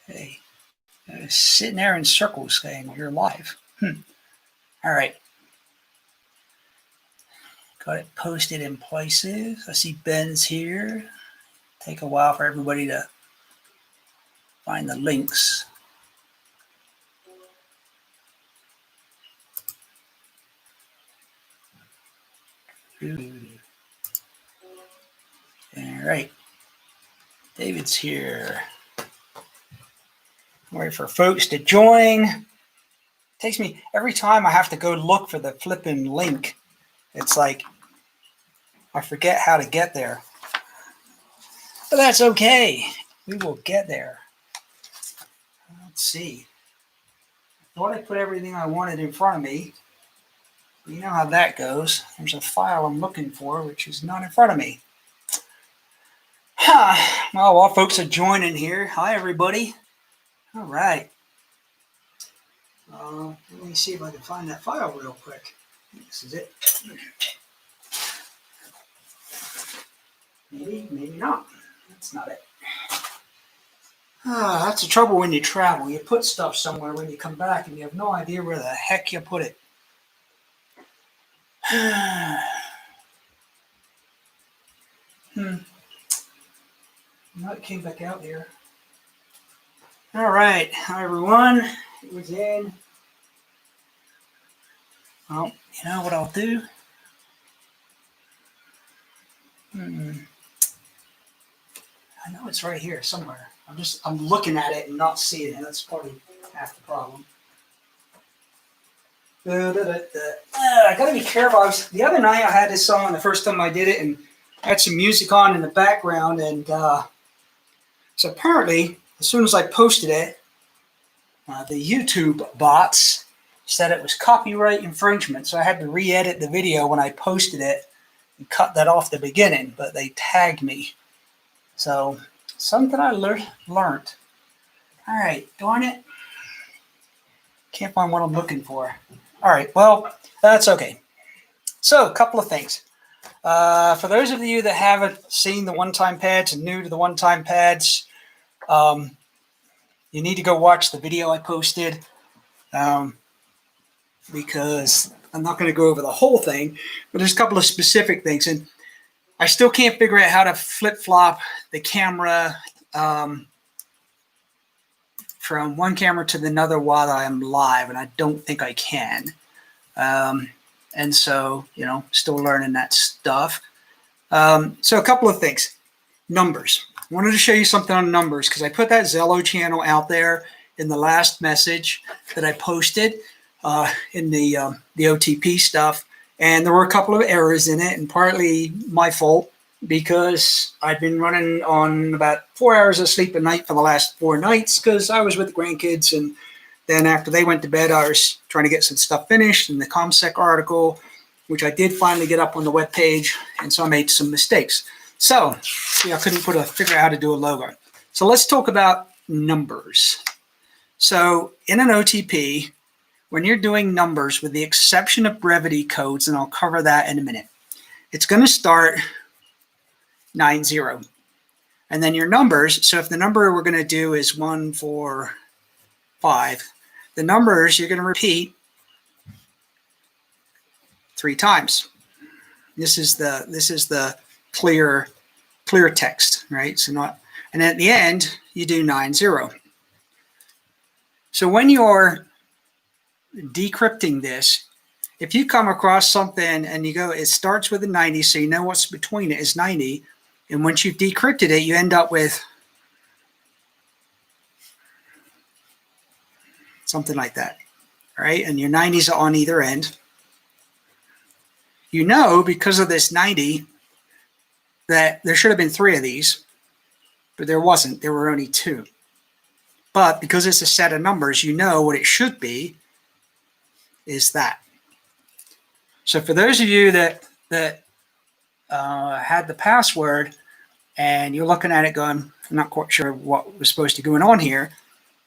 Hey, sitting there in circles saying you're live. All right. Got it posted in places. I see Ben's here. Take a while for everybody to find the links. All right. David's here. Wait for folks to join. It takes me every time I have to go look for the flipping link. It's like I forget how to get there. But that's okay. We will get there. Let's see. I thought I put everything I wanted in front of me. You know how that goes. There's a file I'm looking for, which is not in front of me. Well, while folks are joining here, hi everybody. All right. Let me see if I can find that file real quick. This is it. Maybe, maybe not. That's not it. That's the trouble when you travel. You put stuff somewhere when you come back and you have no idea where the heck you put it. No, it came back out here. All right. Hi, everyone. It was in. Well, you know what I'll do? I know it's right here somewhere. I'm looking at it and not seeing it. That's probably half the problem. I gotta be careful. The other night I had this on the first time I did it and I had some music on in the background, and so apparently as soon as I posted it, the YouTube bots said it was copyright infringement, so I had to re-edit the video when I posted it and cut that off the beginning, but they tagged me. So something I learned. All right, darn it. Can't find what I'm looking for. All right, well, that's okay. So a couple of things. For those of you that haven't seen the one-time pads and new to the one-time pads, you need to go watch the video I posted, because I'm not going to go over the whole thing, but there's a couple of specific things. And I still can't figure out how to flip-flop the camera from one camera to another while I'm live, and I don't think I can. And so, still learning that stuff. So a couple of things. Numbers. I wanted to show you something on numbers because I put that Zello channel out there in the last message that I posted in the OTP stuff. And there were a couple of errors in it, and partly my fault because I've been running on about 4 hours of sleep a night for the last 4 nights because I was with the grandkids, and then after they went to bed, I was trying to get some stuff finished in the ComSec article, which I did finally get up on the web page, and so I made some mistakes. So, I couldn't figure out how to do a logo. So let's talk about numbers. So in an OTP, when you're doing numbers, with the exception of brevity codes, and I'll cover that in a minute, it's going to start 90. And then your numbers, so if the number we're going to do is 1, 4, 5, the numbers you're going to repeat 3 times. This is the clear text, right? So not, and at the end you do 90. So when you're decrypting this, if you come across something and you go, it starts with a 90, so you know what's between it is 90, and once you've decrypted it, you end up with something like that, right? And your 90s are on either end. You know, because of this 90, that there should have been 3 of these, but there wasn't. There were only 2. But because it's a set of numbers, you know what it should be is that. So for those of you that had the password and you're looking at it going, I'm not quite sure what was supposed to be going on here,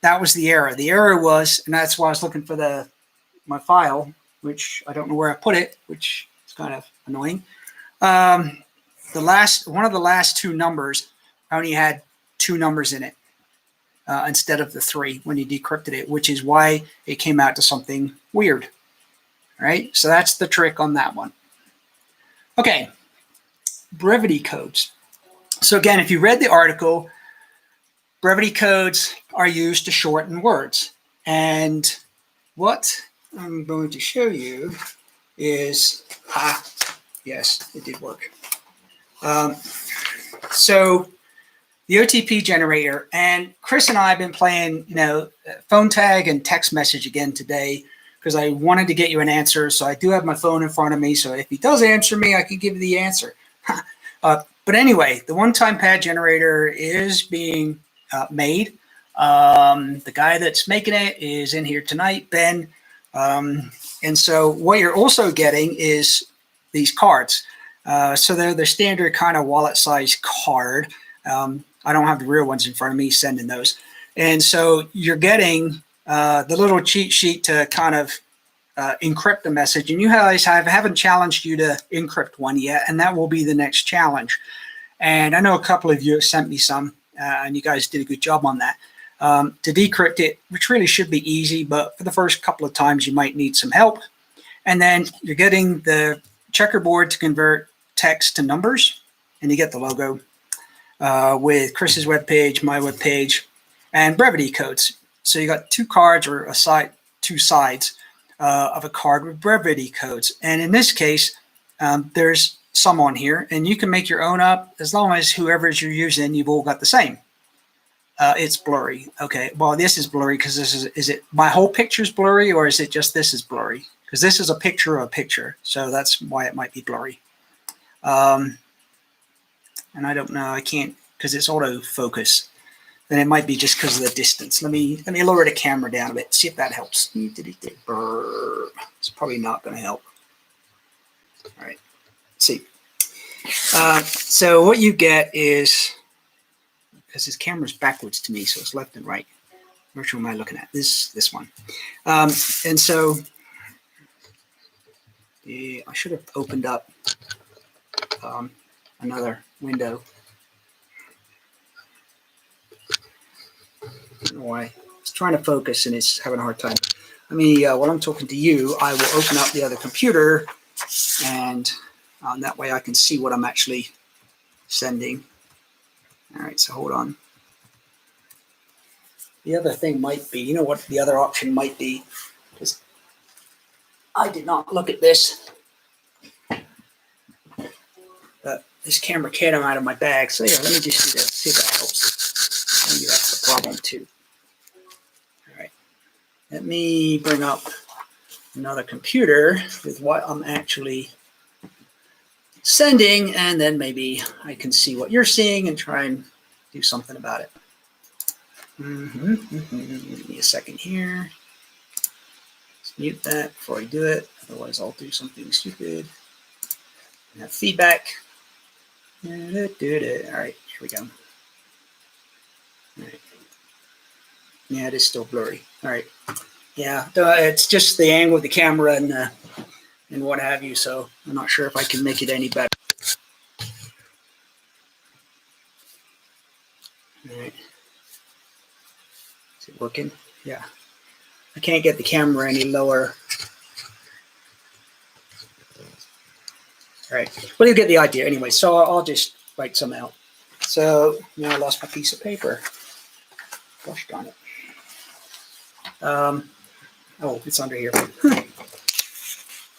that was the error. The error was, and that's why I was looking for my file, which I don't know where I put it, which is kind of annoying. One of the last 2 numbers, I only had 2 numbers in it. instead of the 3 when you decrypted it, which is why it came out to something weird. All right, so that's the trick on that one. Okay, brevity codes. So again, if you read the article, brevity codes are used to shorten words. And what I'm going to show you is, yes, it did work. So the OTP generator, and Chris and I have been playing, phone tag and text message again today because I wanted to get you an answer. So I do have my phone in front of me. So if he does answer me, I can give you the answer. But anyway, the one-time pad generator is being made. The guy that's making it is in here tonight, Ben. And so what you're also getting is these cards. So they're the standard kind of wallet size card. I don't have the real ones in front of me sending those. And so you're getting the little cheat sheet to kind of encrypt the message. And you guys haven't challenged you to encrypt one yet, and that will be the next challenge. And I know a couple of you have sent me some, and you guys did a good job on that. To decrypt it, which really should be easy, but for the first couple of times you might need some help. And then you're getting the checkerboard to convert text to numbers, and you get the logo with Chris's webpage, my webpage, and brevity codes. So you got 2 cards or two sides of a card with brevity codes. And in this case, there's some on here, and you can make your own up as long as whoever's you're using, you've all got the same. It's blurry. Okay, well, this is blurry because this is it my whole picture's blurry, or is it just this is blurry? Because this is a picture of a picture, so that's why it might be blurry. And I don't know, I can't, because it's autofocus. Then it might be just because of the distance. Let me lower the camera down a bit, see if that helps. It's probably not going to help. All right, let's see. So what you get is, because this camera's backwards to me, so it's left and right. Which one am I looking at? This one. And so I should have opened up another window. I don't know why. It's trying to focus and it's having a hard time. While I'm talking to you, I will open up the other computer, and that way I can see what I'm actually sending. All right, so hold on. The other thing might be, you know what the other option might be? Because I did not look at this. But this camera came out of my bag. So yeah, let me just do this, see if that helps. Maybe that's the problem too. All right. Let me bring up another computer with what I'm actually sending, and then maybe I can see what you're seeing and try and do something about it. Give me a second here. Let's mute that before I do it. Otherwise, I'll do something stupid. And have feedback. All right, here we go. All right. Yeah, it is still blurry. All right. Yeah, it's just the angle of the camera and what have you. So I'm not sure if I can make it any better. All right. Is it working? Yeah. I can't get the camera any lower. All right. Well, you get the idea anyway. So I'll just write some out. So now I lost my piece of paper. Gosh darn it. Oh, it's under here.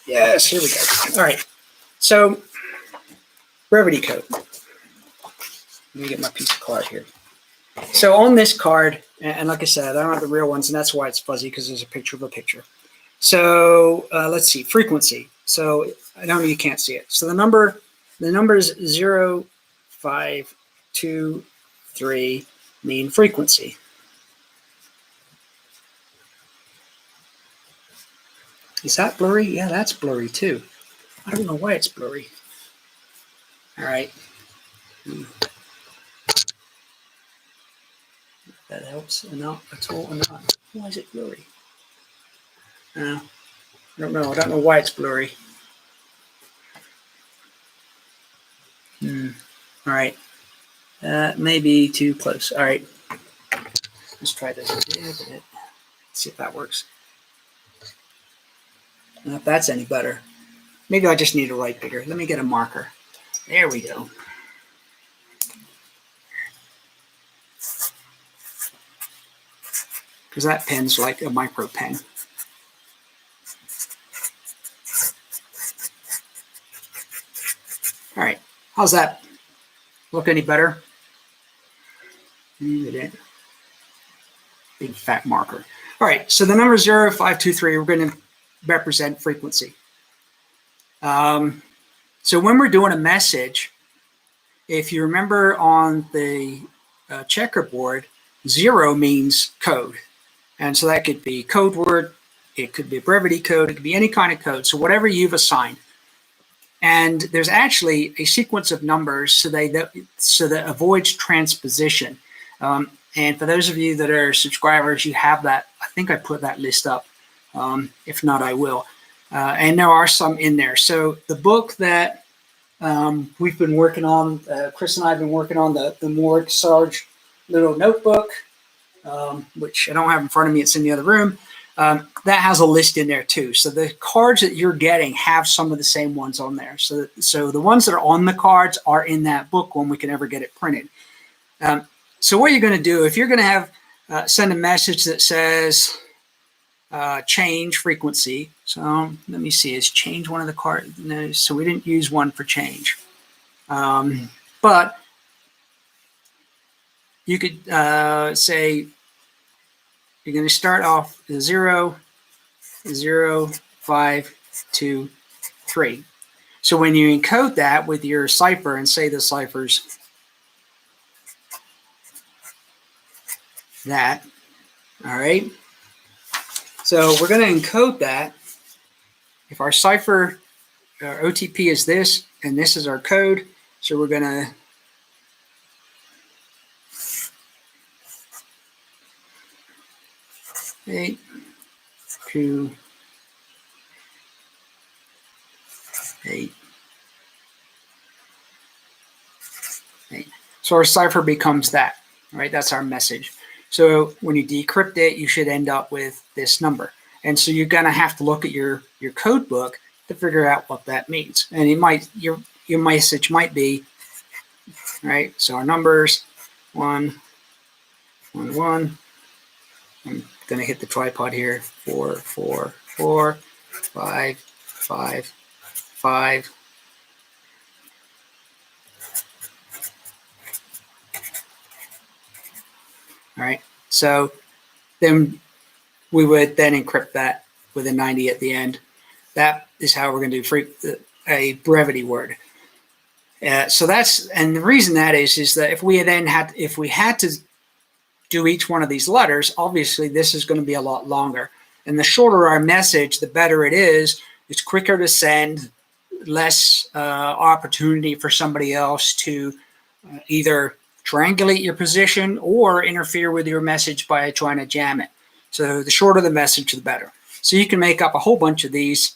Yes, here we go. All right. So brevity code. Let me get my piece of card here. So on this card, and like I said, I don't have the real ones, and that's why it's fuzzy, because there's a picture of a picture. So let's see, frequency. So I know you can't see it. So the number is 0, 5, 2, 3 mean frequency. Is that blurry? Yeah, that's blurry too. I don't know why it's blurry. All right. That helps enough at all or not. Why is it blurry? I don't know. I don't know why it's blurry. All right. Maybe too close. All right. Let's try this. See if that works. And if that's any better. Maybe I just need to write bigger. Let me get a marker. There we go. Because that pen's like a micro pen. All right, how's that? Look any better? Big fat marker. All right, so the number 0, 5, 2, 3, we're going to represent frequency. So when we're doing a message, if you remember on the checkerboard, 0 means code. And so that could be code word, it could be a brevity code, it could be any kind of code. So whatever you've assigned. And there's actually a sequence of numbers so that avoids transposition. And for those of you that are subscribers, you have that. I think I put that list up. If not, I will. And there are some in there. So the book that we've been working on, Chris and I have been working on, the Morg Sarge little notebook, which I don't have in front of me. It's in the other room. That has a list in there too. So the cards that you're getting have some of the same ones on there. So the ones that are on the cards are in that book when we can ever get it printed. So what you're going to do, if you're going to have send a message that says change frequency. So let me see, is change one of the cards? No, so we didn't use one for change. But you could say you're going to start off 0, 0, 5, 2, 3. So when you encode that with your cipher and say the cipher's that, all right? So we're going to encode that. If our cipher, our OTP is this, and this is our code, so we're going to eight, 2, 8, 8. So our cipher becomes that, right? That's our message. So when you decrypt it, you should end up with this number. And so you're going to have to look at your code book to figure out what that means. And it might your message might be, right? So our numbers 1, 1, 1. I'm going to hit the tripod here. 4, 4, 4, 5, 5, 5. All right. So then we would then encrypt that with a 90 at the end. That is how we're going to do a brevity word. So that's, and the reason that is that if we had to do each one of these letters, obviously this is going to be a lot longer. And the shorter our message, the better it is. It's quicker to send, less opportunity for somebody else to either triangulate your position or interfere with your message by trying to jam it. So the shorter the message, the better. So you can make up a whole bunch of these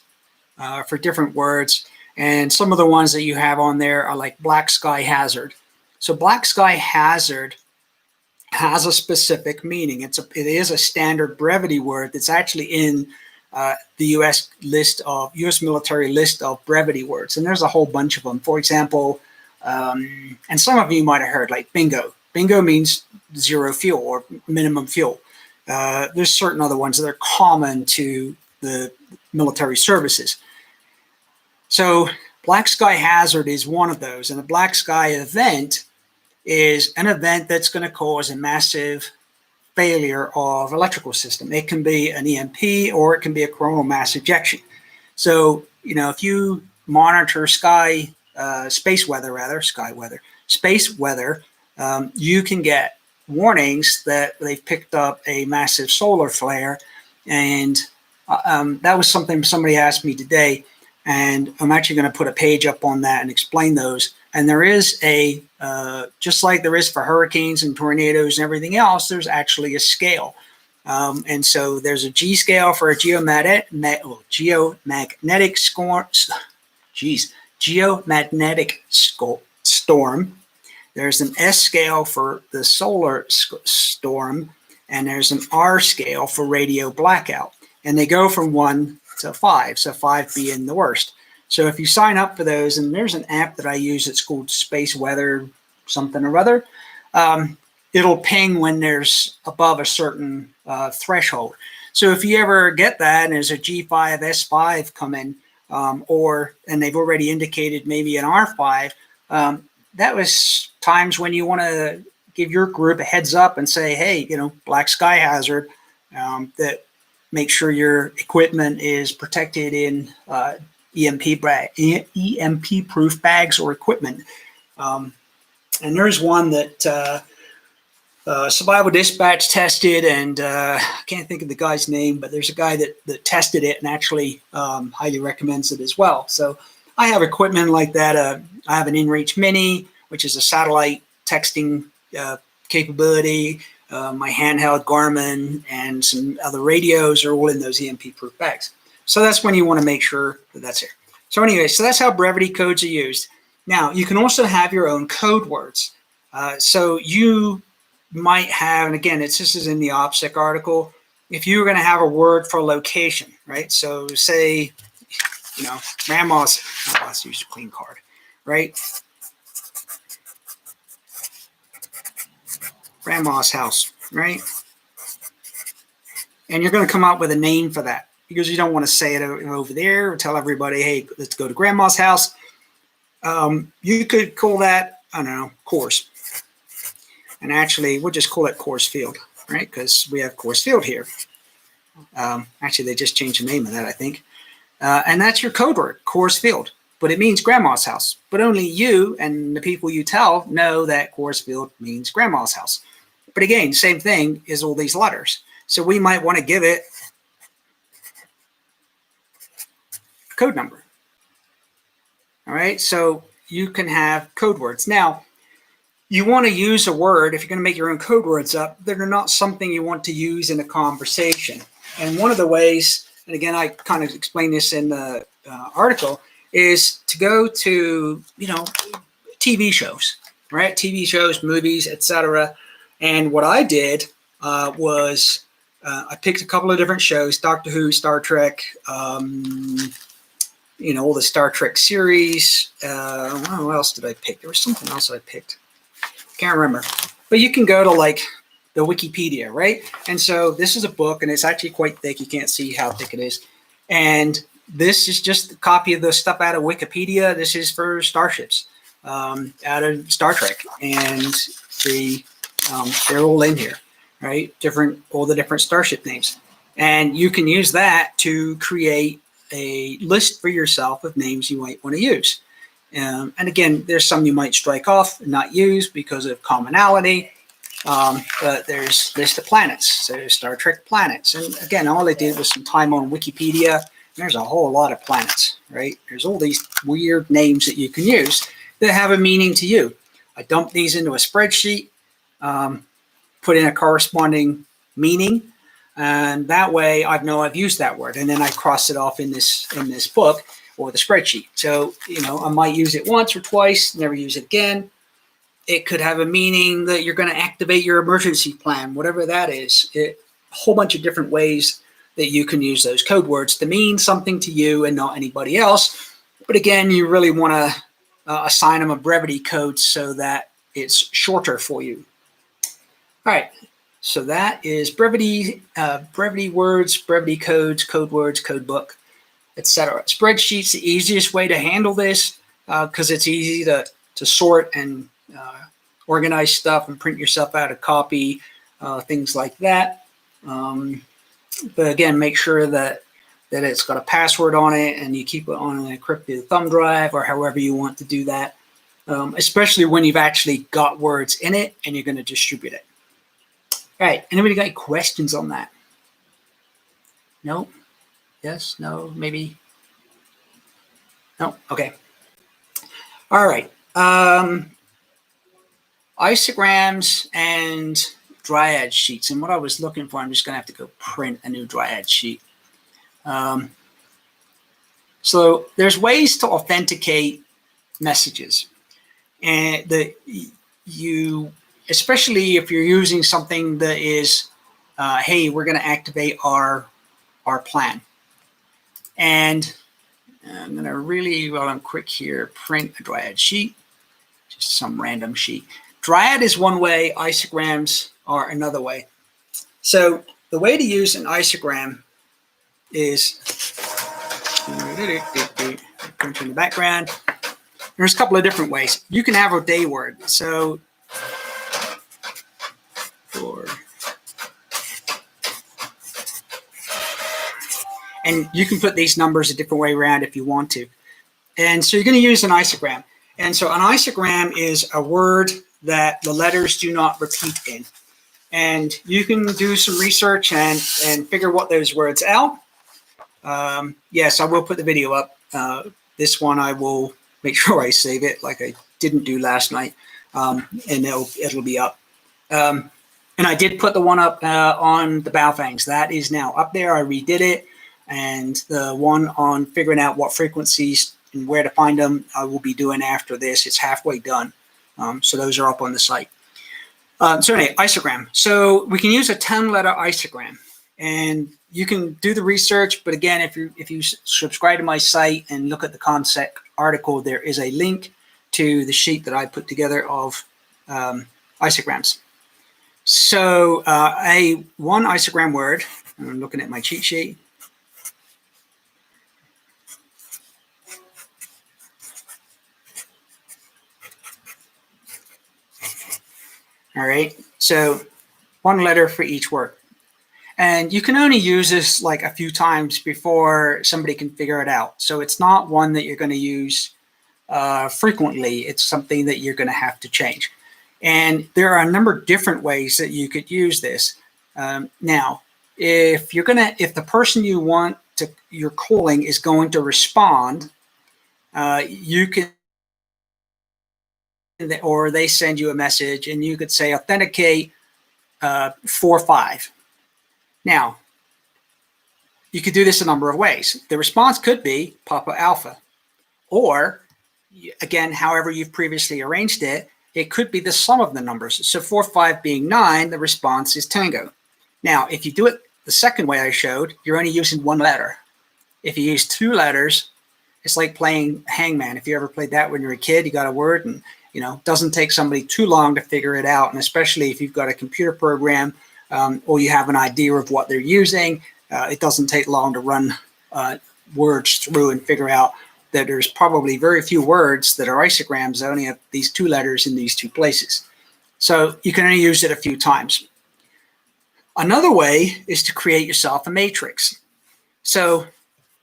for different words. And some of the ones that you have on there are like black sky hazard. So black sky hazard has a specific meaning. It is a standard brevity word that's actually in the U.S. military list of brevity words. And there's a whole bunch of them. For example, and some of you might have heard like bingo. Bingo means 0 fuel or minimum fuel. There's certain other ones that are common to the military services. So black sky hazard is one of those. And a black sky event is an event that's going to cause a massive failure of electrical system. It can be an EMP or it can be a coronal mass ejection. So, if you monitor space weather, you can get warnings that they've picked up a massive solar flare. And that was something somebody asked me today. And I'm actually going to put a page up on that and explain those. And there is just like there is for hurricanes and tornadoes and everything else, there's actually a scale. And so there's a G scale for a geomagnetic storm. There's an S scale for the solar storm. and there's an R scale for radio blackout. And they go from 1 to 5, so 5 being the worst. So if you sign up for those, and there's an app that I use that's called Space Weather something or other, it'll ping when there's above a certain threshold. So if you ever get that and there's a G5, S5 coming, and they've already indicated maybe an R5, that was times when you want to give your group a heads up and say, hey, black sky hazard, that make sure your equipment is protected in EMP proof bags or equipment. And there's one that Survival Dispatch tested, and I can't think of the guy's name, but there's a guy that tested it and actually highly recommends it as well. So I have equipment like that. I have an InReach Mini, which is a satellite texting capability. My handheld Garmin and some other radios are all in those EMP-proof bags. So that's when you want to make sure that that's here. So anyway, so that's how brevity codes are used. Now, you can also have your own code words. So you might have, and again, this is in the OPSEC article, if you were going to have a word for location, right? So say, grandma's, let's use a clean card, right? Grandma's house, right? And you're going to come up with a name for that because you don't want to say it over there or tell everybody, hey, let's go to grandma's house. You could call that, I don't know, course. And actually, we'll just call it Coors Field, right? Because we have Coors Field here. Actually, they just changed the name of that, I think. And that's your code word, Coors Field. But it means grandma's house. But only you and the people you tell know that Coors Field means grandma's house. But again, same thing is all these letters. So we might want to give it a code number. All right, so you can have code words. Now, you want to use a word, if you're going to make your own code words up, that are not something you want to use in a conversation. And one of the ways, and again, I kind of explained this in the article, is to go to, TV shows, right? TV shows, movies, etc. And what I did was I picked a couple of different shows, Doctor Who, Star Trek, all the Star Trek series. What else did I pick? There was something else I picked. Can't remember. But you can go to like the Wikipedia, right? And so this is a book, and it's actually quite thick. You can't see how thick it is. And this is just a copy of the stuff out of Wikipedia. This is for starships out of Star Trek. And they're all in here, right? All the different starship names. And you can use that to create a list for yourself of names you might want to use. And again, there's some you might strike off and not use because of commonality. But there's list of planets, so Star Trek planets. And again, all I did was some time on Wikipedia. There's a whole lot of planets, right? There's all these weird names that you can use that have a meaning to you. I dump these into a spreadsheet, put in a corresponding meaning, and that way I know I've used that word. And then I cross it off in this book or the spreadsheet. So, I might use it once or twice, never use it again. It could have a meaning that you're going to activate your emergency plan, whatever that is. A whole bunch of different ways that you can use those code words to mean something to you and not anybody else. But again, you really want to assign them a brevity code so that it's shorter for you. All right, so that is brevity words, brevity codes, code words, code book, etc. Spreadsheet's the easiest way to handle this because it's easy to sort and organize stuff and print yourself out a copy, things like that. But again, make sure that it's got a password on it and you keep it on an encrypted thumb drive or however you want to do that, especially when you've actually got words in it and you're going to distribute it. All right, anybody got any questions on that? No? Yes? No? Maybe? No? Okay. All right. Isograms and Dryad sheets. And what I was looking for, I'm just going to have to go print a new Dryad sheet. So there's ways to authenticate messages. And especially if you're using something that is hey, we're going to activate our plan. And I'm going to really, while I'm quick here, print a Dryad sheet, just some random sheet. Dryad is one way, isograms are another way. So the way to use an isogram is, print in the background. There's a couple of different ways. You can have a day word. So and you can put these numbers a different way around if you want to. And so you're going to use an isogram. And so an isogram is a word that the letters do not repeat in. And you can do some research and figure what those words out. Yes, I will put the video up. This one I will make sure I save it like I didn't do last night. And it'll be up. And I did put the one up on the Baofengs. That is now up there. I redid it. And the one on figuring out what frequencies and where to find them, I will be doing after this. It's halfway done. So those are up on the site. So anyway, isogram. So we can use a 10-letter isogram. And you can do the research. But again, if you subscribe to my site and look at the concept article, there is a link to the sheet that I put together of isograms. So one isogram word, I'm looking at my cheat sheet. All right, so one letter for each word. And you can only use this like a few times before somebody can figure it out. So it's not one that you're going to use frequently. It's something that you're going to have to change. And there are a number of different ways that you could use this. Now, if the person you're calling is going to respond, you can, or they send you a message and you could say authenticate 4-5. Now, you could do this a number of ways. The response could be Papa Alpha, or again, however you've previously arranged it, it could be the sum of the numbers. So 4-5 being 9, the response is Tango. Now, if you do it the second way I showed, you're only using one letter. If you use 2 letters, it's like playing Hangman. If you ever played that when you were a kid, you got a word and it doesn't take somebody too long to figure it out. And especially if you've got a computer program or you have an idea of what they're using, it doesn't take long to run words through and figure out that there's probably very few words that are isograms that only have these 2 letters in these 2 places. So you can only use it a few times. Another way is to create yourself a matrix. So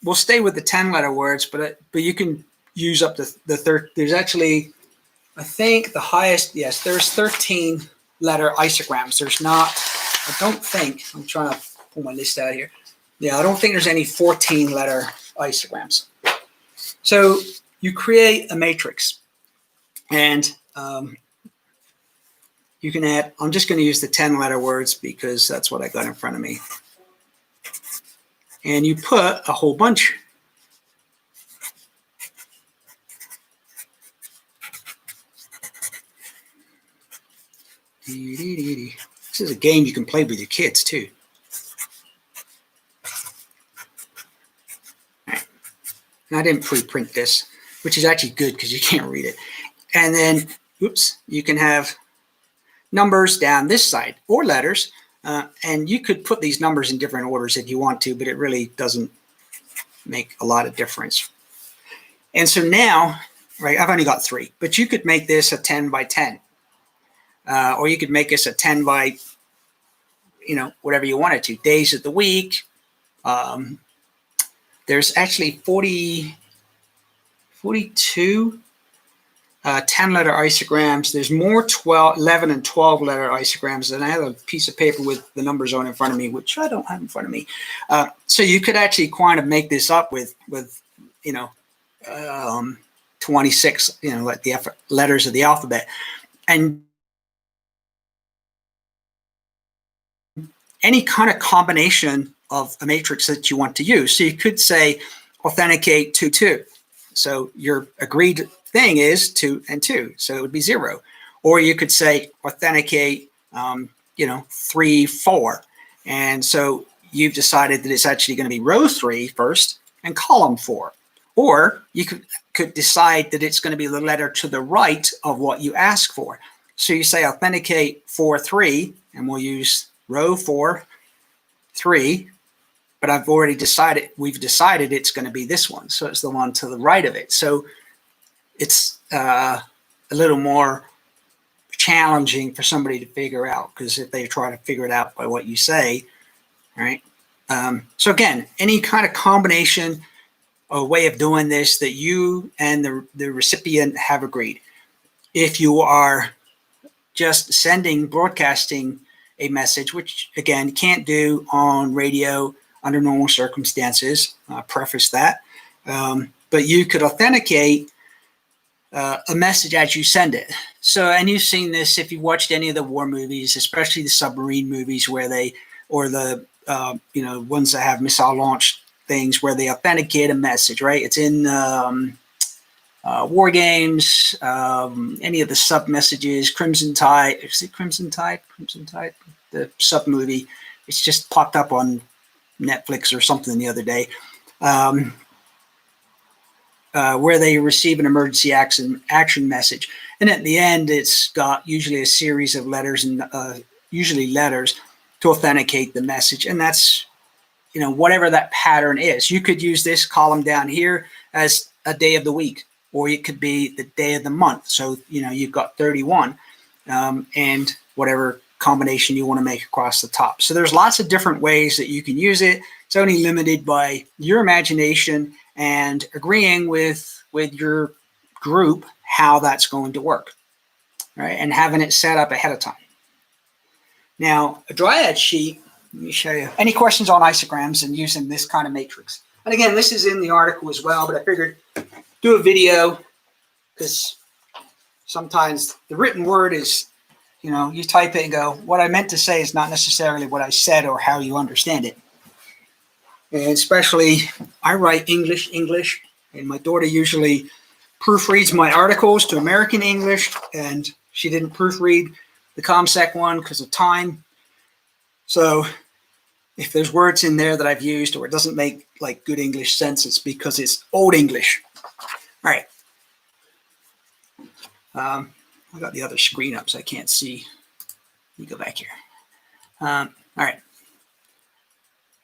we'll stay with the 10-letter words, but you can use up to the third. There's actually, I think the highest, yes, there's 13-letter isograms. There's not, I don't think, I'm trying to pull my list out here. Yeah, I don't think there's any 14-letter isograms. So you create a matrix, and you can add, I'm just going to use the 10-letter words because that's what I got in front of me. And you put a whole bunch. This is a game you can play with your kids too. All right. And I didn't pre-print this, which is actually good because you can't read it. And then, oops, you can have numbers down this side or letters. And you could put these numbers in different orders if you want to, but it really doesn't make a lot of difference. And so now, right, I've only got 3, but you could make this a 10 by 10. Or you could make this a 10 by, whatever you wanted to. Days of the week. There's actually 42 10-letter isograms. There's more 11 and 12-letter isograms, and I have a piece of paper with the numbers on in front of me, which I don't have in front of me. So you could actually kind of make this up with 26, like the letters of the alphabet, and any kind of combination of a matrix that you want to use. So you could say authenticate 2-2. So your agreed thing is 2 and 2, so it would be 0. Or you could say authenticate, 3-4, And so you've decided that it's actually going to be row 3 first and column 4. Or you could decide that it's going to be the letter to the right of what you ask for. So you say authenticate 4-3, and we'll use row 4-3, but we've decided it's going to be this one. So it's the one to the right of it. So it's a little more challenging for somebody to figure out, because if they try to figure it out by what you say, right? So again, any kind of combination or way of doing this that you and the recipient have agreed. If you are just broadcasting a message, which again, you can't do on radio under normal circumstances, preface that, but you could authenticate a message as you send it. So, and you've seen this if you've watched any of the war movies, especially the submarine movies or the ones that have missile launch things where they authenticate a message, right? It's in War Games, any of the sub messages, Crimson Tide. Is it Crimson Tide? Crimson Tide, the sub movie. It's just popped up on Netflix or something the other day, where they receive an emergency action message. And at the end, it's got usually a series of letters and usually letters to authenticate the message. And that's, whatever that pattern is. You could use this column down here as a day of the week, or it could be the day of the month. So, you've got 31 and whatever combination you want to make across the top. So there's lots of different ways that you can use it. It's only limited by your imagination and agreeing with your group how that's going to work, right? And having it set up ahead of time. Now, a Dryad sheet, let me show you. Any questions on isograms and using this kind of matrix? And again, this is in the article as well, but I figured do a video because sometimes the written word is, you type it and go, what I meant to say is not necessarily what I said or how you understand it. And especially, I write English, and my daughter usually proofreads my articles to American English, and she didn't proofread the ComSec one because of time. So if there's words in there that I've used or it doesn't make like good English sense, it's because it's old English. All right. I got the other screen up so I can't see. Let me go back here. All right.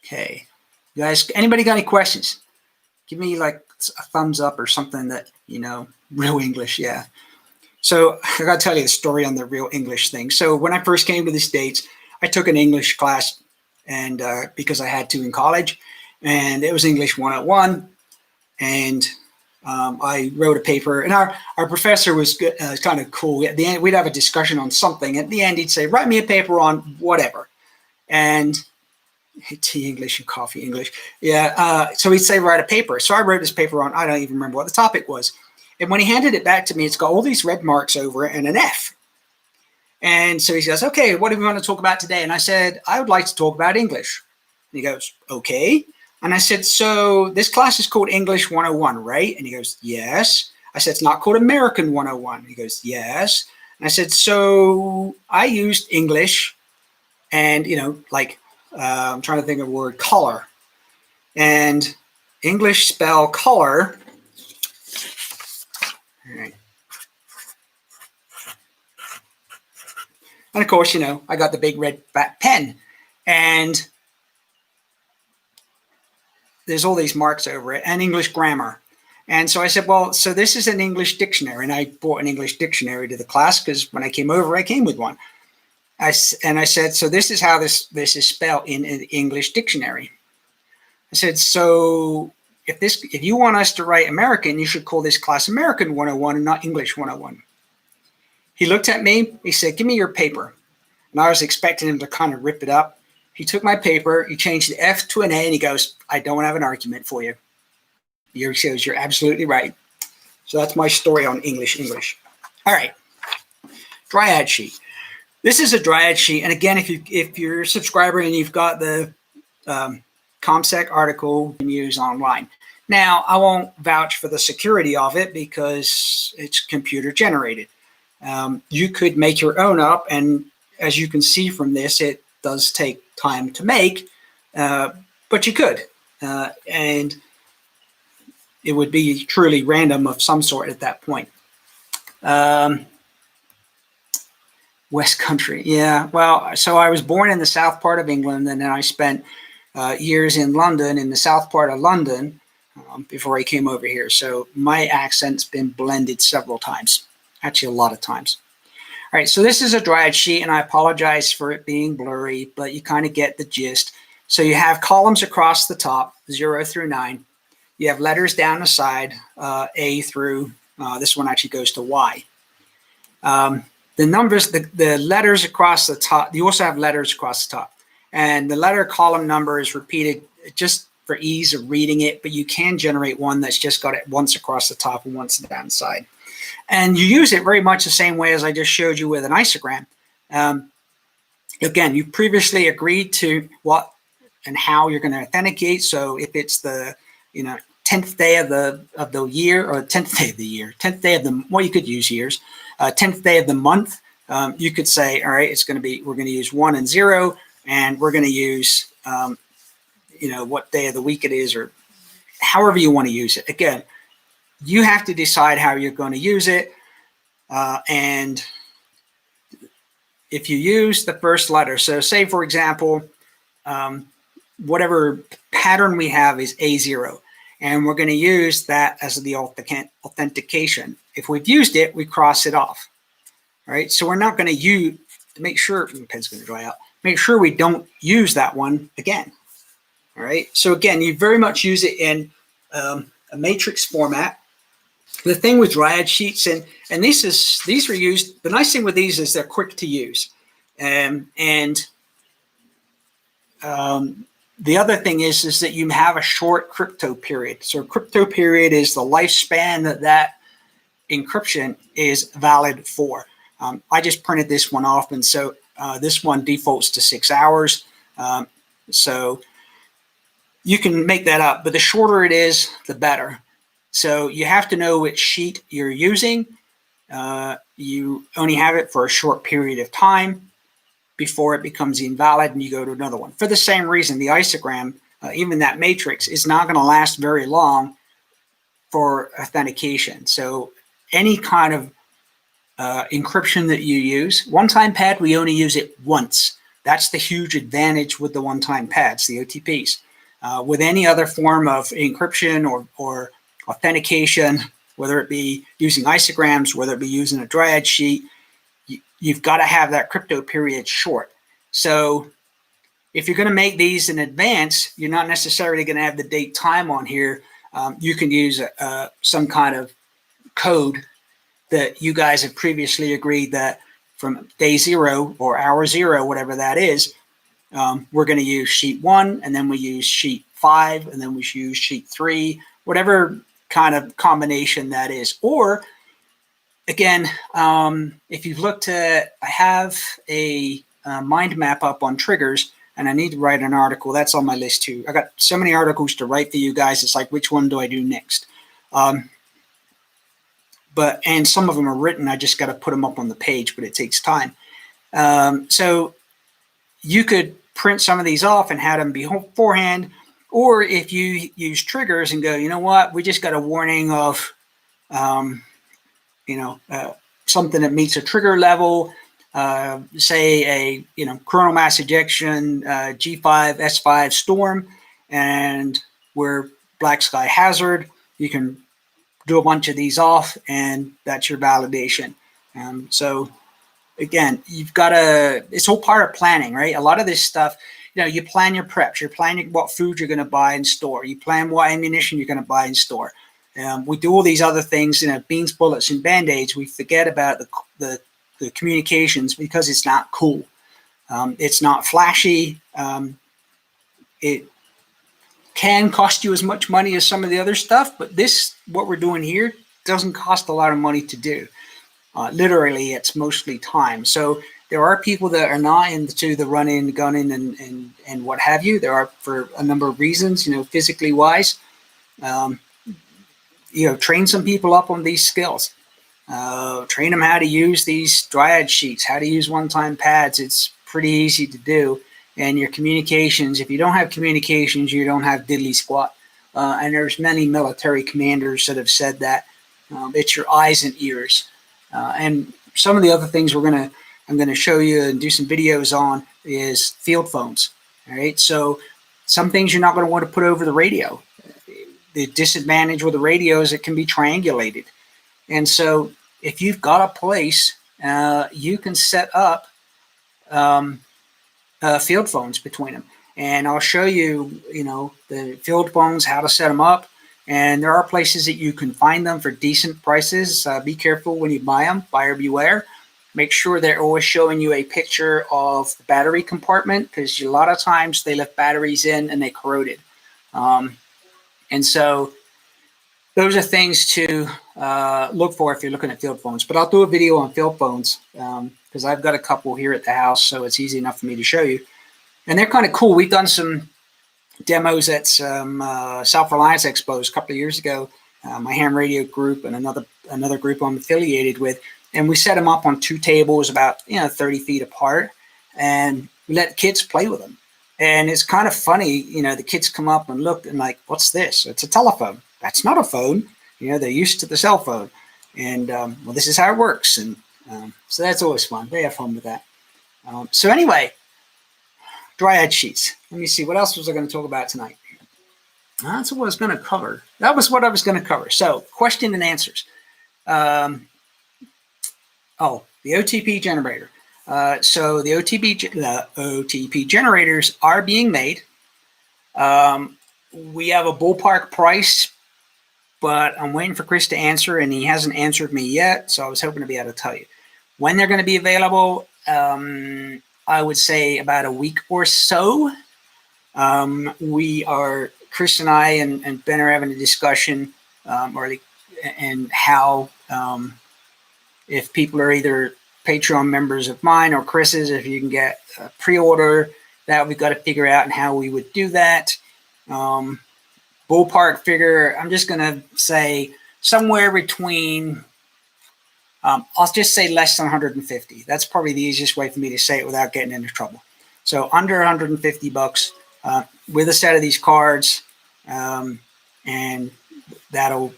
Okay. You guys, anybody got any questions? Give me like a thumbs up or something that, real English. Yeah. So I got to tell you the story on the real English thing. So when I first came to the States, I took an English class and because I had to in college, and it was English 101. And I wrote a paper, and our professor was good, kind of cool. At the end, we'd have a discussion on something. At the end, he'd say, write me a paper on whatever. And tea English and coffee English. Yeah. So he'd say, write a paper. So I wrote this paper on, I don't even remember what the topic was. And when he handed it back to me, it's got all these red marks over it and an F. And so he says, okay, what do we want to talk about today? And I said, I would like to talk about English. And he goes, okay. And I said, so this class is called English 101, right? And he goes, yes. I said, it's not called American 101. He goes, yes. And I said, so I used English and, I'm trying to think of the word color. And English spell color. All right. And of course, I got the big red fat pen. And there's all these marks over it, and English grammar. And so I said, well, so this is an English dictionary. And I brought an English dictionary to the class because when I came over, I came with one. I said, so this is how this is spelled in an English dictionary. I said, so if you want us to write American, you should call this class American 101 and not English 101. He looked at me. He said, give me your paper. And I was expecting him to kind of rip it up. He took my paper. He changed the F to an A, and he goes, I don't have an argument for you. He says, you're absolutely right. So that's my story on English. All right. Dryad sheet. This is a Dryad sheet. And again, if you're a subscriber and you've got the ComSec article, you can use online. Now, I won't vouch for the security of it because it's computer generated. You could make your own up. And as you can see from this, it does take time to make, but you could. And it would be truly random of some sort at that point. West Country, yeah. Well, so I was born in the south part of England, and then I spent years in London, in the south part of London, before I came over here. So my accent's been blended several times, actually a lot of times. All right, so this is a dryad sheet, and I apologize for it being blurry, but you kind of get the gist. So you have columns across the top, 0 through 9. You have letters down the side, A through, this one actually goes to Y. The numbers, the letters across the top, you also have letters across the top. And the letter column number is repeated just for ease of reading it, but you can generate one that's just got it once across the top and once down the side. And you use it very much the same way as I just showed you with an isogram. Again, you previously agreed to what and how you're going to authenticate. So if it's the 10th day of the year, or 10th day of the year, 10th day of the, well, you could use years, 10th day of the month, you could say, all right, it's going to be, we're going to use 1 and 0, and we're going to use, what day of the week it is, or however you want to use it. Again, you have to decide how you're going to use it. And if you use the first letter, so say, for example, whatever pattern we have is A0, and we're going to use that as the authentication. If we've used it, we cross it off. All right, so we're not going to use, to make sure, the pen's going to dry out, make sure we don't use that one again. All right, so again, you very much use it in a matrix format. The thing with dryad sheets, and these are used, the nice thing with these is they're quick to use. The other thing is that you have a short crypto period. So crypto period is the lifespan that encryption is valid for. I just printed this one off, and so this one defaults to 6 hours. So you can make that up, but the shorter it is, the better. So you have to know which sheet you're using. You only have it for a short period of time before it becomes invalid and you go to another one. For the same reason, the isogram, even that matrix, is not going to last very long for authentication. So any kind of encryption that you use, one-time pad, we only use it once. That's the huge advantage with the one-time pads, the OTPs. With any other form of encryption or authentication, whether it be using isograms, whether it be using a dryad sheet, you've got to have that crypto period short. So if you're going to make these in advance, you're not necessarily going to have the date time on here. You can use some kind of code that you guys have previously agreed that from day 0 or hour 0, whatever that is, we're going to use sheet 1, and then we use sheet 5, and then we use sheet 3, whatever kind of combination that is. Or again, if you've looked at, I have a mind map up on triggers, and I need to write an article. That's on my list too. I got so many articles to write for you guys. It's like, which one do I do next? And some of them are written. I just got to put them up on the page, but it takes time. So you could print some of these off and have them beforehand. Or if you use triggers and go, you know what, we just got a warning of, something that meets a trigger level, say a, coronal mass ejection, G5, S5 storm, and we're black sky hazard, you can do a bunch of these off, and that's your validation. So again, you've got to, it's all part of planning, right? A lot of this stuff, you plan your preps, you're planning what food you're going to buy and store, you plan what ammunition you're going to buy and store. We do all these other things, beans, bullets, and band-aids. We forget about the communications because it's not cool. It's not flashy. It can cost you as much money as some of the other stuff, but what we're doing here, doesn't cost a lot of money to do. Literally, it's mostly time. So there are people that are not into the running, gunning, and what have you. There are, for a number of reasons, physically wise. Train some people up on these skills. Train them how to use these dryad sheets, how to use one-time pads. It's pretty easy to do. and your communications. If you don't have communications, you don't have diddly squat. And there's many military commanders that have said that. It's your eyes and ears. And some of the other things I'm going to show you and do some videos on is field phones. All right. So some things you're not going to want to put over the radio. The disadvantage with the radio is it can be triangulated. And so if you've got a place, you can set up field phones between them. And I'll show you, the field phones, how to set them up. And there are places that you can find them for decent prices. Be careful when you buy them, buyer beware. Make sure they're always showing you a picture of the battery compartment, because a lot of times they left batteries in and they corroded. And so those are things to look for if you're looking at field phones. But I'll do a video on field phones because I've got a couple here at the house, so it's easy enough for me to show you. And they're kind of cool. We've done some demos at some Self-Reliance Expos a couple of years ago, my ham radio group and another group I'm affiliated with. And we set them up on 2 tables about 30 feet apart, and we let kids play with them. And it's kind of funny, the kids come up and look and like, what's this? It's a telephone. That's not a phone. They're used to the cell phone. And well, this is how it works. And so that's always fun. They have fun with that. So anyway, dryad sheets. Let me see. What else was I going to talk about tonight? That's what I was going to cover. That was what I was going to cover. So question and answers. The OTP generator. So the OTP generators are being made. We have a ballpark price, but I'm waiting for Chris to answer, and he hasn't answered me yet. So I was hoping to be able to tell you when they're going to be available. I would say about a week or so. Chris and I and Ben are having a discussion, and how if people are either Patreon members of mine or Chris's, if you can get a pre-order, that we've got to figure out and how we would do that. Ballpark figure, I'm just going to say somewhere between, I'll just say less than 150. That's probably the easiest way for me to say it without getting into trouble. So under 150 bucks with a set of these cards, and that'll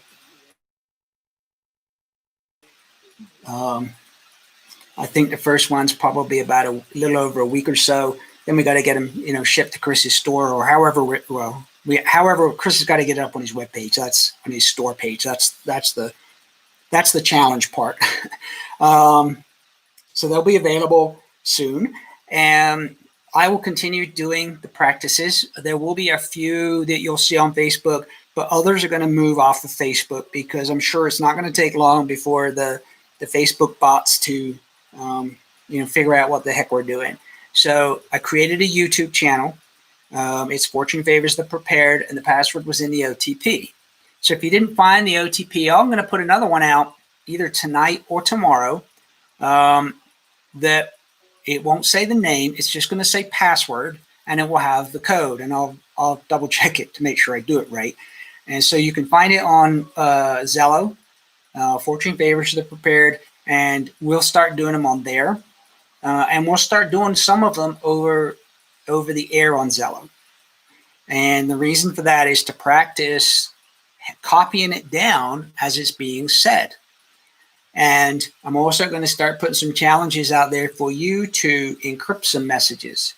I think the first one's probably about a little over a week or so. Then we got to get them, shipped to Chris's store, or however. However, Chris has got to get it up on his webpage. That's on his store page. That's the challenge part. So they'll be available soon, and I will continue doing the practices. There will be a few that you'll see on Facebook, but others are going to move off of Facebook, because I'm sure it's not going to take long before the Facebook bots to figure out what the heck we're doing. So I created a YouTube channel. It's Fortune Favors the Prepared, and the password was in the OTP. So if you didn't find the OTP, I'm going to put another one out either tonight or tomorrow. That it won't say the name. It's just going to say password, and it will have the code. And I'll double check it to make sure I do it right. And so you can find it on Zello, Fortune Favors the Prepared, and we'll start doing them on there. And we'll start doing some of them over the air on Zello. And the reason for that is to practice copying it down as it's being said. And I'm also going to start putting some challenges out there for you to encrypt some messages.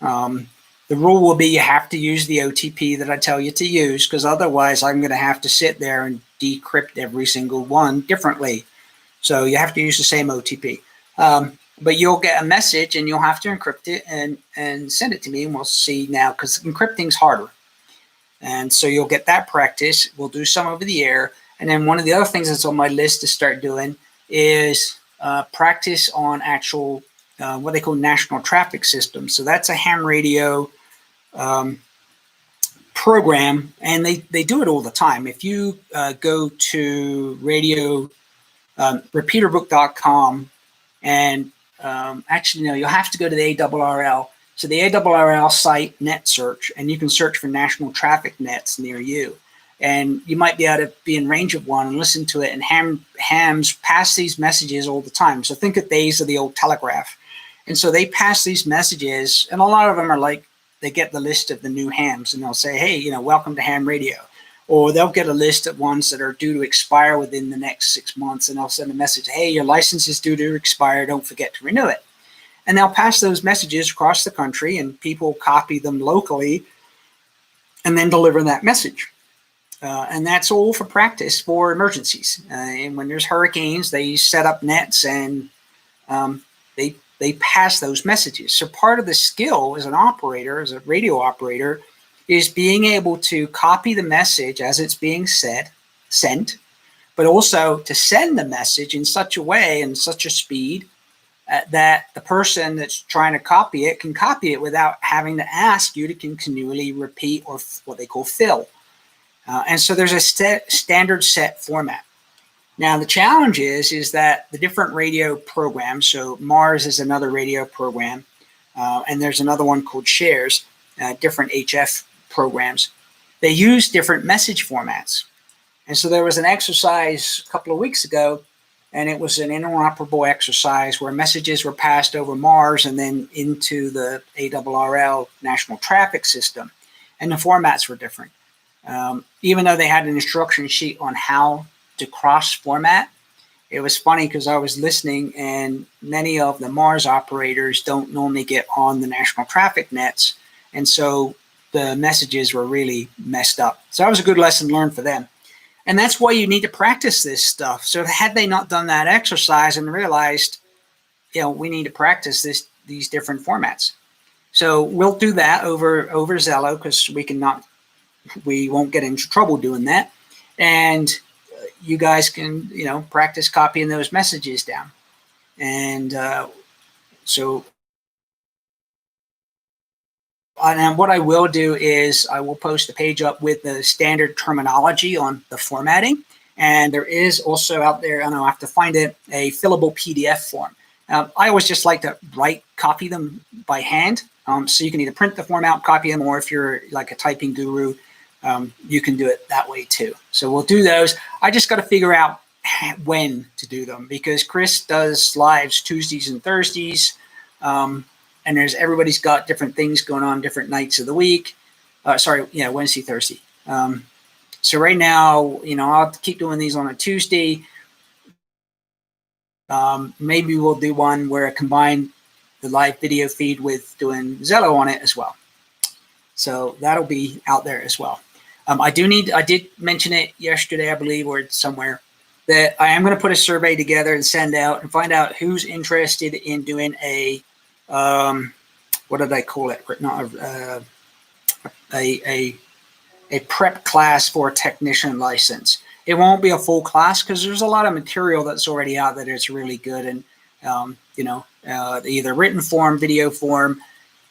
The rule will be you have to use the OTP that I tell you to use, because otherwise I'm going to have to sit there and decrypt every single one differently. So you have to use the same OTP. But you'll get a message and you'll have to encrypt it and send it to me, and we'll see now, because encrypting's harder. And so you'll get that practice. We'll do some over the air. And then one of the other things that's on my list to start doing is practice on actual what they call national traffic systems. So that's a ham radio program, and they do it all the time. If you go to repeaterbook.com, and actually, no, you'll have to go to the ARRL. So the ARRL site, net search, and you can search for national traffic nets near you. And you might be able to be in range of one and listen to it. And hams pass these messages all the time. So think of these as the old telegraph. And so they pass these messages, and a lot of them are like, they get the list of the new hams and they'll say, hey, welcome to ham radio. Or they'll get a list of ones that are due to expire within the next 6 months, and they'll send a message, hey, your license is due to expire, don't forget to renew it. And they'll pass those messages across the country, and people copy them locally and then deliver that message. And that's all for practice for emergencies. And when there's hurricanes, they set up nets and they pass those messages. So part of the skill as an operator, as a radio operator, is being able to copy the message as it's being sent, but also to send the message in such a way and such a speed that the person that's trying to copy it can copy it without having to ask you to continually repeat or what they call fill. And so there's a standard set format. Now the challenge is that the different radio programs, so Mars is another radio program, and there's another one called Shares, different HF programs, they use different message formats. And so there was an exercise a couple of weeks ago, and it was an interoperable exercise where messages were passed over Mars and then into the ARRL National Traffic System, and the formats were different. Even though they had an instruction sheet on how to cross format, it was funny because I was listening, and many of the Mars operators don't normally get on the national traffic nets, and so the messages were really messed up. So that was a good lesson learned for them. And that's why you need to practice this stuff. So had they not done that exercise and realized, we need to practice these different formats. So we'll do that over Zello, because we won't get into trouble doing that. And you guys can, practice copying those messages down. And and what I will do is I will post a page up with the standard terminology on the formatting. And there is also out there, I have to find it, a fillable PDF form. I always just like to copy them by hand. So you can either print the form out, copy them, or if you're like a typing guru, you can do it that way too. So we'll do those. I just got to figure out when to do them, because Chris does lives Tuesdays and Thursdays. And everybody's got different things going on different nights of the week. Wednesday, Thursday. So right now, I'll keep doing these on a Tuesday. Maybe we'll do one where I combine the live video feed with doing Zello on it as well. So that'll be out there as well. I did mention it yesterday, I believe, or somewhere, that I am going to put a survey together and send out and find out who's interested in doing a what did I call it? Not a prep class for a technician license. It won't be a full class because there's a lot of material that's already out there that's really good, and either written form, video form,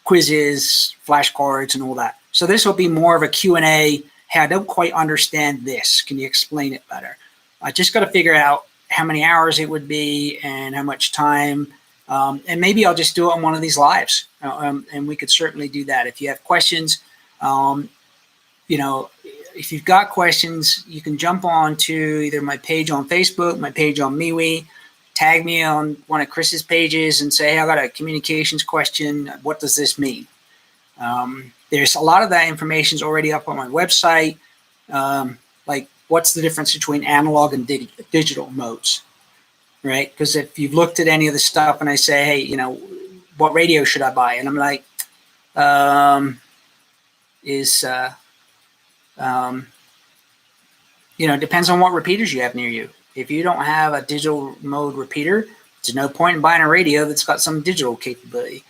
quizzes, flashcards, and all that. So this will be more of a Q&A. Hey, I don't quite understand this. Can you explain it better? I just got to figure out how many hours it would be and how much time. And maybe I'll just do it on one of these lives, and we could certainly do that. If you have questions, if you've got questions, you can jump on to either my page on Facebook, my page on MeWe, tag me on one of Chris's pages and say, hey, I got a communications question. What does this mean? There's a lot of that information is already up on my website. Like what's the difference between analog and digital modes? Right? Because if you've looked at any of the stuff and I say, hey, what radio should I buy? And I'm like, depends on what repeaters you have near you. If you don't have a digital mode repeater, there's no point in buying a radio that's got some digital capability.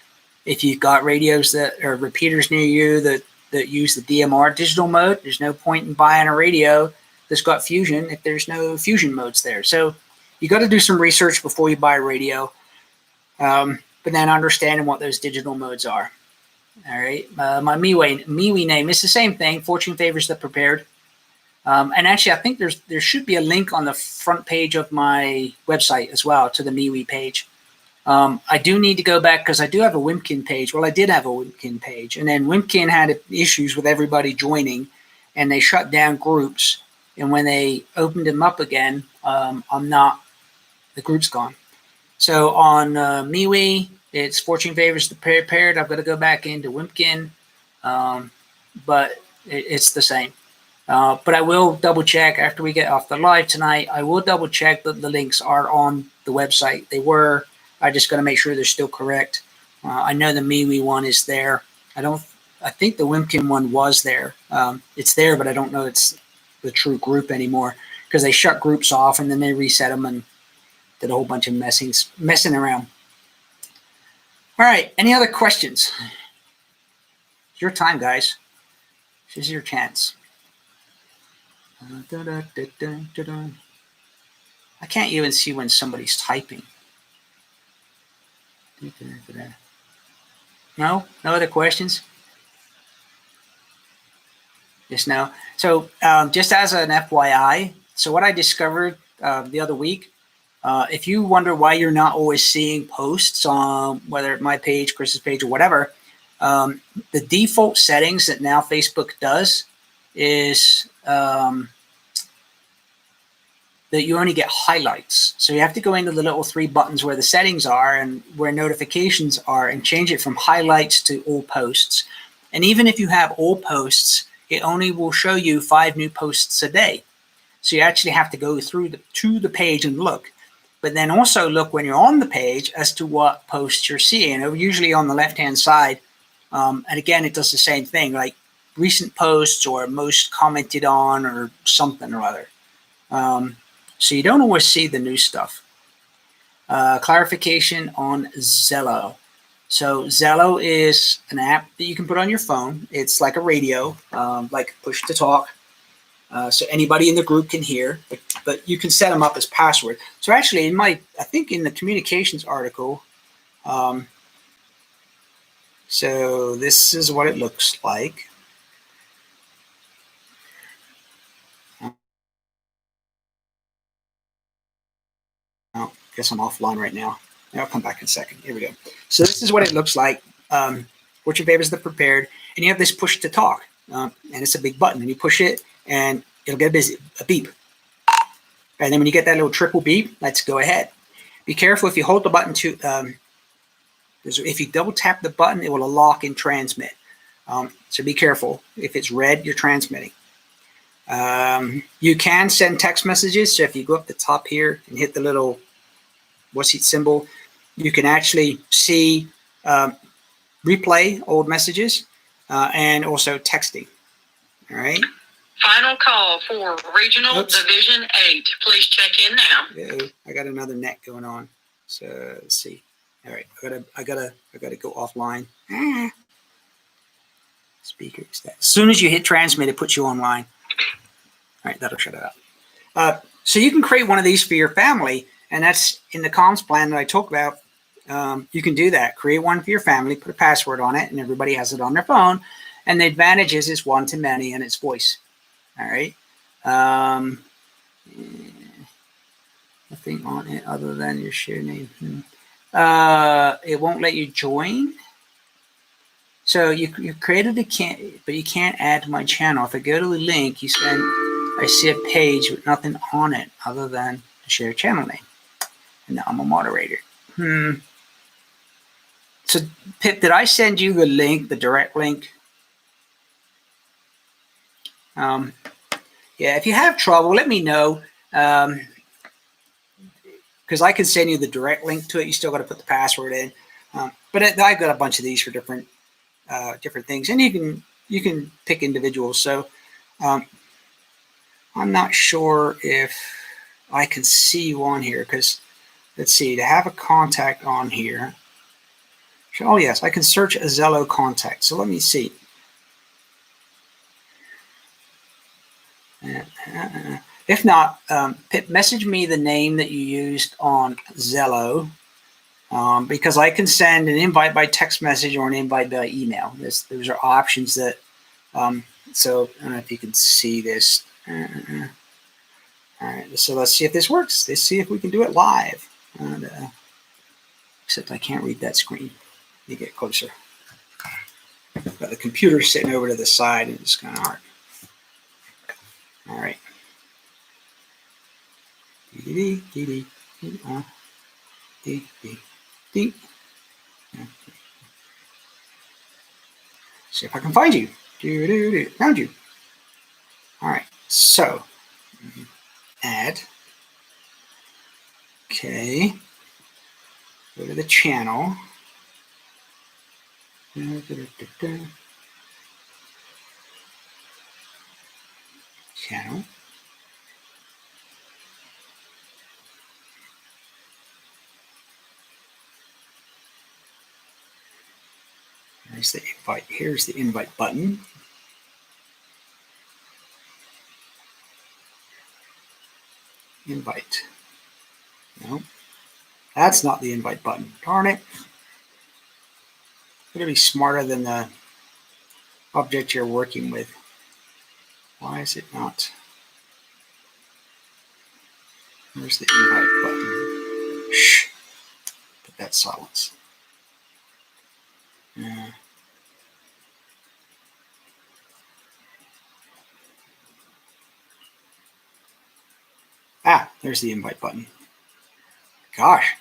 If you've got radios that are repeaters near you that use the DMR digital mode, there's no point in buying a radio that's got fusion if there's no fusion modes there. So you got to do some research before you buy a radio, but then understanding what those digital modes are. All right. My MeWe name is the same thing. Fortune favors the prepared. And actually, I think there should be a link on the front page of my website as well to the MeWe page. I do need to go back because I do have a Wimpkin page. Well, I did have a Wimpkin page, and then Wimpkin had issues with everybody joining, and they shut down groups. And when they opened them up again, the group's gone. So on MeWe, It's Fortune Favors the Prepared. I've got to go back into Wimpkin, but it's the same. But I will double check after we get off the live tonight. I will double check that the links are on the website. They were. I just got to make sure they're still correct. I know the MeWe one is there. I think the Wimpkin one was there. It's there, but I don't know it's the true group anymore because they shut groups off and then they reset them and did a whole bunch of messing around. All right. Any other questions? It's your time, guys. This is your chance. I can't even see when somebody's typing. No other questions? Just no. So just as an FYI, so what I discovered the other week, if you wonder why you're not always seeing posts on whether it's my page, Chris's page, or whatever, the default settings that now Facebook does is that you only get highlights. So you have to go into the little 3 buttons where the settings are and where notifications are and change it from highlights to all posts. And even if you have all posts, it only will show you 5 new posts a day. So you actually have to go through to the page and look. But then also look when you're on the page as to what posts you're seeing. Usually on the left-hand side. And again, it does the same thing, like recent posts or most commented on or something or other. So you don't always see the new stuff. Clarification on Zello. So Zello is an app that you can put on your phone. It's like a radio, like push to talk. So anybody in the group can hear, but you can set them up as password. So actually, I think in the communications article, so this is what it looks like. Oh, I guess I'm offline right now. I'll come back in a second. Here we go. So this is what it looks like. Fortune Favors the Prepared, and you have this push to talk, and it's a big button, and you push it, and it'll get a beep. And then when you get that little triple beep, let's go ahead. Be careful if you hold the button to, if you double tap the button, it will lock and transmit. So be careful. If it's red, you're transmitting. You can send text messages. So if you go up the top here and hit the little what's it symbol, you can actually see replay old messages and also texting. All right. Final call for Regional Division 8. Please check in now. I got another net going on. So let's see. All right, I gotta go offline. Speaker extend. As soon as you hit transmit, it puts you online. All right, that'll shut it up. So you can create one of these for your family, and that's in the comms plan that I talked about. You can do that. Create one for your family, put a password on it, and everybody has it on their phone. And the advantage is it's one-to-many and it's voice. All right. Nothing on it other than your share name. It won't let you join. So you created but you can't add to my channel. If I go to the link, I see a page with nothing on it other than the share channel name. And now I'm a moderator. So Pip, did I send you the link, the direct link? Yeah, if you have trouble, let me know. Because I can send you the direct link to it. You still got to put the password in. But I've got a bunch of these for different things, and you can pick individuals. So I'm not sure if I can see you on here because let's see, to have a contact on here. Oh yes, I can search a Zello contact. So let me see. If not, Pip, message me the name that you used on Zello because I can send an invite by text message or an invite by email. Those are options that, so I don't know if you can see this. All right, so let's see if this works. Let's see if we can do it live. And, except I can't read that screen. Let me get closer. But the computer's sitting over to the side and it's kind of hard. All right. See if I can find you. Found you. All right. So add. Okay. Go to the channel. Channel. There's the invite. Here's the invite button. Invite. No, that's not the invite button. Darn it. Gotta be smarter than the object you're working with. Why is it not? Where's the invite button? Shh. Put that silence. Ah, there's the invite button. Gosh,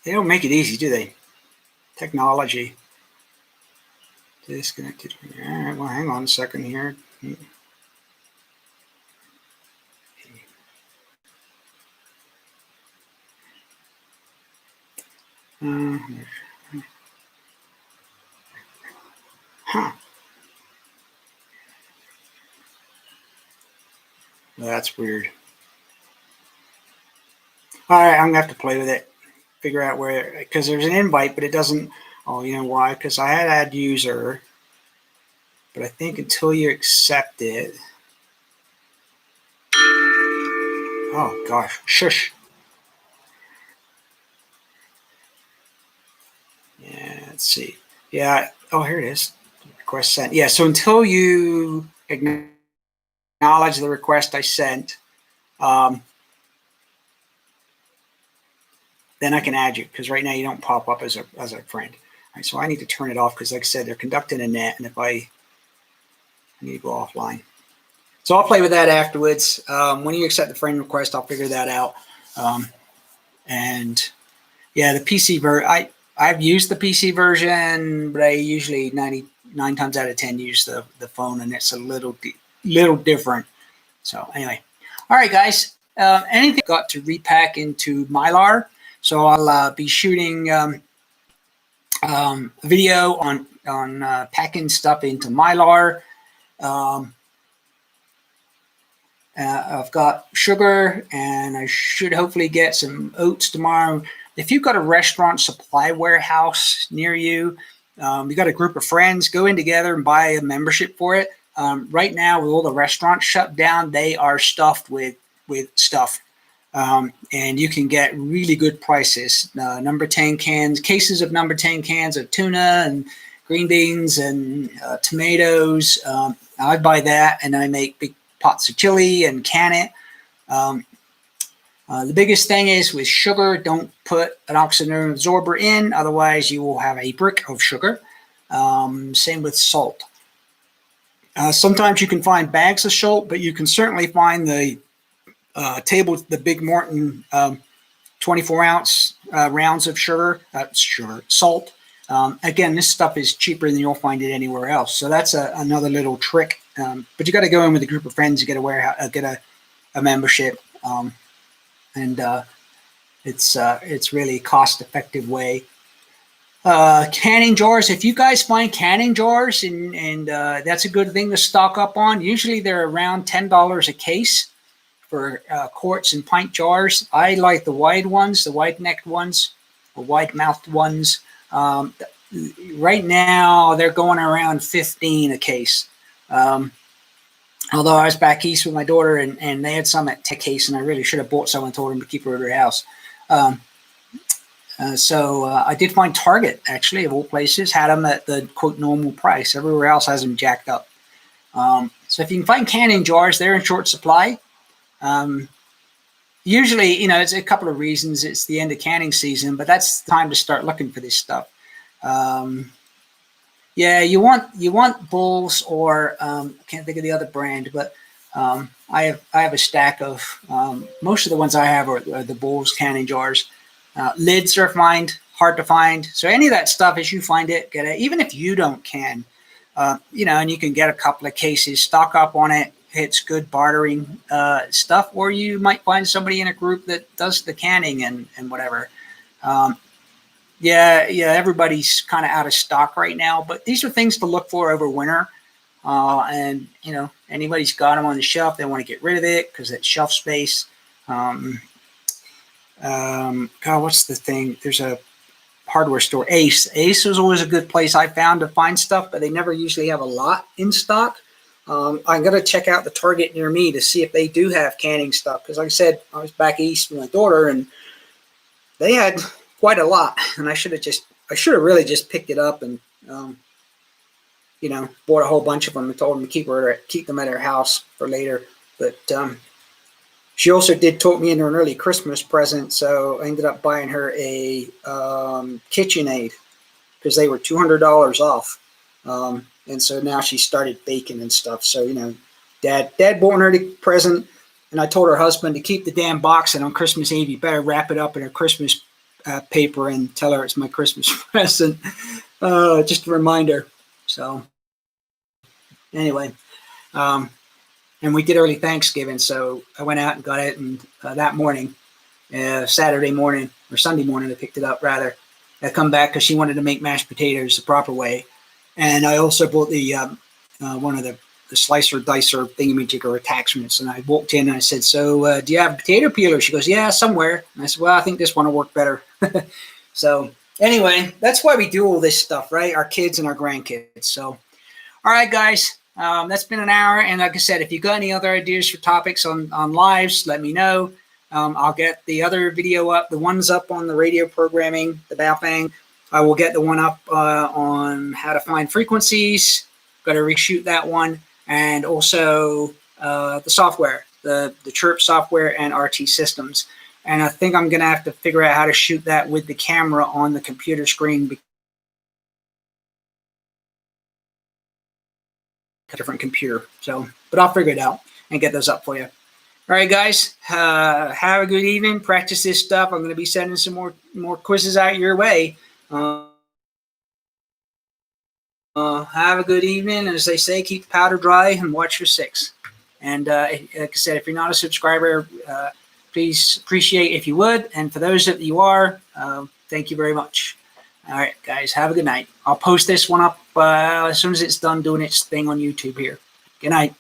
they don't make it easy, do they? Technology. Disconnected. All right, well, hang on a second here. Huh. That's weird. All right, I'm gonna have to play with it, figure out where, because there's an invite, but it doesn't. Oh, you know why? Because I had add user, but I think until you accept it. Oh gosh, shush. Yeah, let's see. Yeah. Oh, here it is. Request sent. Yeah. So until you acknowledge the request I sent, then I can add you, because right now you don't pop up as a friend. All right, so I need to turn it off because, like I said, they're conducting a net, and if I need to go offline. So I'll play with that afterwards. When you accept the friend request, I'll figure that out. And yeah, the PC version, I've used the PC version, but I usually 99 times out of 10 use the phone, and it's a little different. So anyway, all right, guys. Anything got to repack into Mylar. So I'll be shooting a video on packing stuff into Mylar. I've got sugar, and I should hopefully get some oats tomorrow. If you've got a restaurant supply warehouse near you, you got a group of friends, go in together and buy a membership for it. Right now, with all the restaurants shut down, they are stuffed with stuff. And you can get really good prices. Number 10 cases of number 10 cans of tuna and green beans and tomatoes. I buy that, and I make big pots of chili and can it. The biggest thing is with sugar, don't put an oxygen absorber in, otherwise you will have a brick of sugar. Same with salt. Sometimes you can find bags of salt, but you can certainly find the the Big Morton 24-ounce rounds of salt. Again, this stuff is cheaper than you'll find it anywhere else. So that's another little trick. But you got to go in with a group of friends to get a warehouse, get a membership, and it's really cost-effective way. Canning jars. If you guys find canning jars, and that's a good thing to stock up on. Usually they're around $10 a case for quarts and pint jars. I like the wide ones, the wide-necked ones, or wide-mouthed ones. Right now, they're going around $15 a case. Although I was back east with my daughter, and they had some at Tech Case, and I really should have bought some and told them to keep her at her house. So I did find Target, actually, of all places, had them at the, quote, normal price. Everywhere else has them jacked up. So if you can find canning jars, they're in short supply. Usually, it's a couple of reasons. It's the end of canning season, but that's the time to start looking for this stuff. Yeah, you want Bulls, or I can't think of the other brand, but I have a stack of most of the ones I have are the Bulls canning jars. Lids are fine, hard to find. So any of that stuff, as you find it, get it. Even if you don't can, you know, and you can get a couple of cases, stock up on it. It's good bartering stuff, or you might find somebody in a group that does the canning and whatever. Yeah, everybody's kind of out of stock right now, but these are things to look for over winter. And, you know, anybody's got them on the shelf, they want to get rid of it because it's shelf space. God, what's the thing? There's a hardware store, Ace. Ace is always a good place I found to find stuff, but they never usually have a lot in stock. I'm going to check out the Target near me to see if they do have canning stuff. Because like I said, I was back east with my daughter and they had quite a lot. And I should have really just picked it up and, you know, bought a whole bunch of them and told them to keep them at her house for later. But she also did talk me into an early Christmas present. So I ended up buying her a KitchenAid because they were $200 off. And so now she started baking and stuff. So, you know, dad bought her the present, and I told her husband to keep the damn box, and on Christmas Eve, you better wrap it up in her Christmas paper and tell her it's my Christmas present. Just a reminder. So anyway, and we did early Thanksgiving. So I went out and got it. And that morning, Saturday morning or Sunday morning, I picked it up rather. I come back because she wanted to make mashed potatoes the proper way. And I also bought the one of the slicer dicer thingamajigger attachments. And I walked in and I said, "So do you have a potato peeler?" She goes, "Yeah, somewhere." And I said, "Well, I think this one will work better." So anyway, that's why we do all this stuff, right? Our kids and our grandkids. So, all right, guys, that's been an hour. And like I said, if you got any other ideas for topics on lives, let me know. I'll get the other video up. The one's up on the radio programming, the Baofeng. I will get the one up on how to find frequencies. Got to reshoot that one. And also the software, the Chirp software and RT Systems. And I think I'm going to have to figure out how to shoot that with the camera on the computer screen. A different computer. So, but I'll figure it out and get those up for you. All right, guys, have a good evening. Practice this stuff. I'm going to be sending some more quizzes out your way. Have a good evening. As they say, keep the powder dry and watch your six. And like I said, if you're not a subscriber, please appreciate if you would. And for those that you are, thank you very much. All right, guys, have a good night. I'll post this one up as soon as it's done doing its thing on YouTube here. Good night.